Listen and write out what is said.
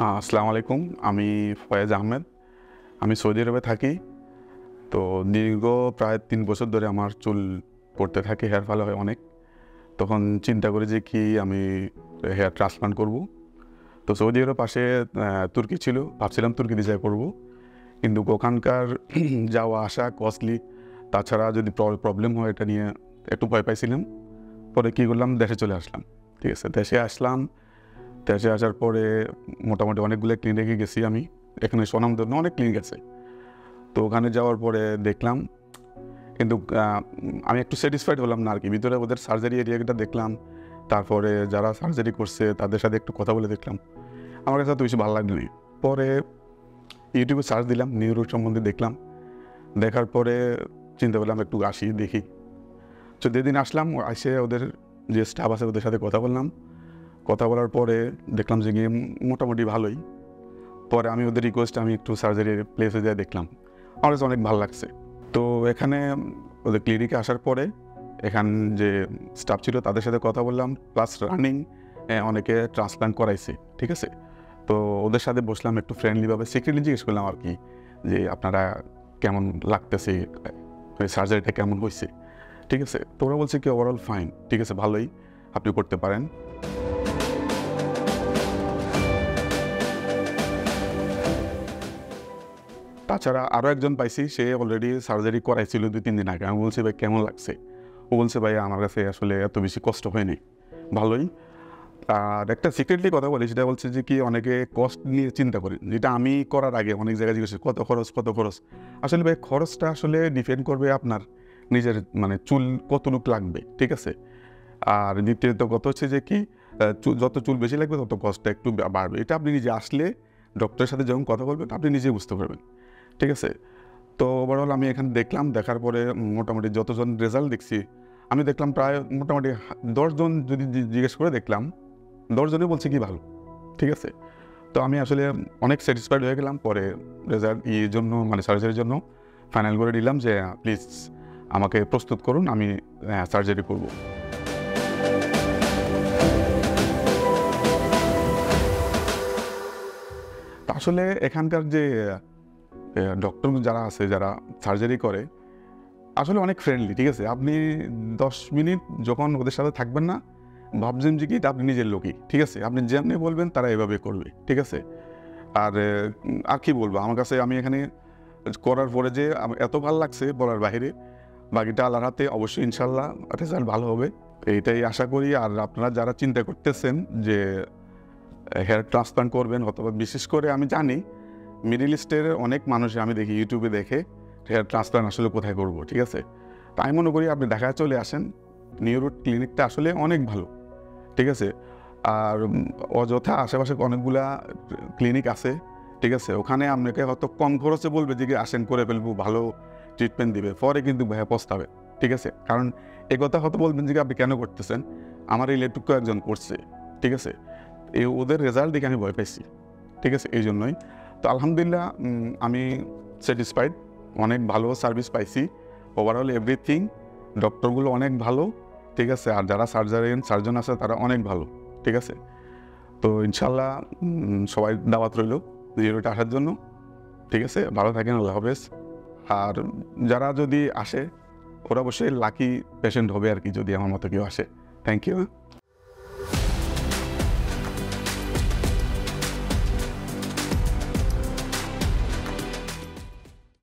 আসসালামু আলাইকুম। আমি ফয়েজ আহমেদ। আমি সৌদি আরবে থাকি। তো দীর্ঘ প্রায় ৩ বছর ধরে আমার চুল পড়তে থাকে, হেয়ার ফল হয় অনেক। তখন চিন্তা করি যে কি আমি হেয়ার ট্রান্সপ্লান্ট করব। তো সৌদি আরবের পাশে তুর্কি ছিল, ভাবছিলাম তুর্কিতে যাই করব। কিন্তু ওখানকার যাওয়া আসা কস্টলি, তাছাড়া যদি প্রবলেম হয় এটা নিয়ে একটু ভয় পাইছিলাম। পরে কী করলাম, দেশে চলে আসলাম। ঠিক আছে, দেশে আসলাম। দেশে আসার পরে মোটামুটি অনেকগুলো ক্লিনিকে গেছি আমি। এখানে স্বনামধন্য অনেক ক্লিনিক আছে। তো ওখানে যাওয়ার পরে দেখলাম, কিন্তু আমি একটু স্যাটিসফাইড হলাম না আর কি। ভিতরে ওদের সার্জারি এরিয়াটা দেখলাম, তারপরে যারা সার্জারি করছে তাদের সাথে একটু কথা বলে দেখলাম। আমার কাছে অত বেশি ভালো লাগেনি। পরে ইউটিউবে সার্চ দিলাম, নিউরো সম্বন্ধে দেখলাম। দেখার পরে চিন্তা করলাম একটু আসি দেখি। তো যেদিন আসলাম, এসে ওদের যে স্টাফ আছে ওদের সাথে কথা বললাম। কথা বলার পরে দেখলাম যে গেম মোটামুটি ভালোই। পরে আমি ওদের রিকোয়েস্টে আমি একটু সার্জারির প্লেসে যেয়ে দেখলাম। আমার কাছে অনেক ভালো লাগছে। তো এখানে ওদের ক্লিনিকে আসার পরে এখান যে স্টাফ ছিল তাদের সাথে কথা বললাম, প্লাস রানিং অনেকে ট্রান্সপ্লান্ট করাইছে। ঠিক আছে, তো ওদের সাথে বসলাম, একটু ফ্রেন্ডলিভাবে সিক্রেটলি জিজ্ঞেস করলাম আর কি, যে আপনারা কেমন লাগতেছে, সার্জারিটা কেমন হয়েছে। ঠিক আছে, তো ওরা বলছে কি ওভারঅল ফাইন, ঠিক আছে, ভালোই, আপনি করতে পারেন। তাছাড়া আরও একজন পাইছি, সে অলরেডি সার্জারি করাইছিল ২-৩ দিন আগে। আমি বলছি ভাই কেমন লাগছে? ও বলছে ভাই আমার কাছে আসলে এত বেশি কষ্ট হয়নি, ভালোই। আর একটা সিক্রেটলি কথা বলি, সেটা বলছে যে কি অনেকে কস্ট নিয়ে চিন্তা করে, যেটা আমি করার আগে অনেক জায়গায় জিজ্ঞেস কত খরচ কত খরচ। আসলে ভাই খরচটা আসলে ডিপেন্ড করবে আপনার নিজের মানে চুল কতটুক লাগবে। ঠিক আছে, আর দ্বিতীয়ত কথা হচ্ছে যে কি যত চুল বেশি লাগবে তত কস্টটা একটু বাড়বে। এটা আপনি নিজে আসলে ডক্টরের সাথে যখন কথা বলবেন আপনি নিজে বুঝতে পারবেন। ঠিক আছে, তো ওভারঅল আমি এখানে দেখলাম, দেখার পরে মোটামুটি যতজন রেজাল্ট দেখছি, আমি দেখলাম প্রায় মোটামুটি ১০ জন যদি জিজ্ঞেস করে দেখলাম, ১০ জনই বলছে কি ভালো। ঠিক আছে, তো আমি আসলে অনেক স্যাটিসফাইড হয়ে গেলাম। পরে রেজাল্ট জন্য মানে সার্জারির জন্য ফাইনাল করে দিলাম যে প্লিজ আমাকে প্রস্তুত করুন, আমি সার্জারি করব। তা আসলে এখানকার যে ডক্টর যারা আছে, যারা সার্জারি করে, আসলে অনেক ফ্রেন্ডলি। ঠিক আছে, আপনি ১০ মিনিট যখন ওদের সাথে থাকবেন না, ভাবছেন যে কি এটা আপনি নিজের লোকই। ঠিক আছে, আপনি যেমনি বলবেন তারা এভাবে করবে। ঠিক আছে, আর আর কি বলবো, আমার কাছে আমি এখানে করার পরে যে এত ভালো লাগছে বলার বাইরে। বাকিটা আল্লাহর হাতে, অবশ্যই ইনশাল্লাহ রেজাল্ট ভালো হবে, এইটাই আশা করি। আর আপনারা যারা চিন্তা করতেছেন যে হেয়ার ট্রান্সপ্লান্ট করবেন, অথবা বিশেষ করে আমি জানি মিডল ইস্টের অনেক মানুষ আমি দেখি ইউটিউবে দেখে হেয়ার ট্রান্সপ্লান্ট আসলে কোথায় করব। ঠিক আছে, তাই মনে করি আপনি ঢাকায় চলে আসেন, নিউরো ক্লিনিকটা আসলে অনেক ভালো। ঠিক আছে, আর অযথা আশেপাশে অনেকগুলা ক্লিনিক আছে। ঠিক আছে, ওখানে আপনাকে হয়তো কম খরচে বলবে যে আসেন করে ফেলবো, ভালো ট্রিটমেন্ট দিবে, পরে কিন্তু ভাইয়া পস্তাবে। ঠিক আছে, কারণ এ কথা হয়তো বলবেন যে আপনি কেন করতেছেন, আমার রিলেটিভ একজন করছে। ঠিক আছে, ওদের রেজাল্ট দেখে আমি ভয় পাইছি। ঠিক আছে, এই জন্যই। তো আলহামদুলিল্লাহ আমি স্যাটিসফাইড, অনেক ভালো সার্ভিস পাইছি। ওভারঅল এভরিথিং, ডক্টরগুলো অনেক ভালো। ঠিক আছে, আর যারা সার্জন আছে তারা অনেক ভালো। ঠিক আছে, তো ইনশাল্লাহ সবাই দাওয়াত রইল ভিডিওটা আসার জন্য। ঠিক আছে, ভালো থাকেন, আল্লাহ হাফেজ। আর যারা যদি আসে ওরা অবশ্যই লাকি পেশেন্ট হবে আর কি, যদি আমার মতো কেউ আসে। Thank you.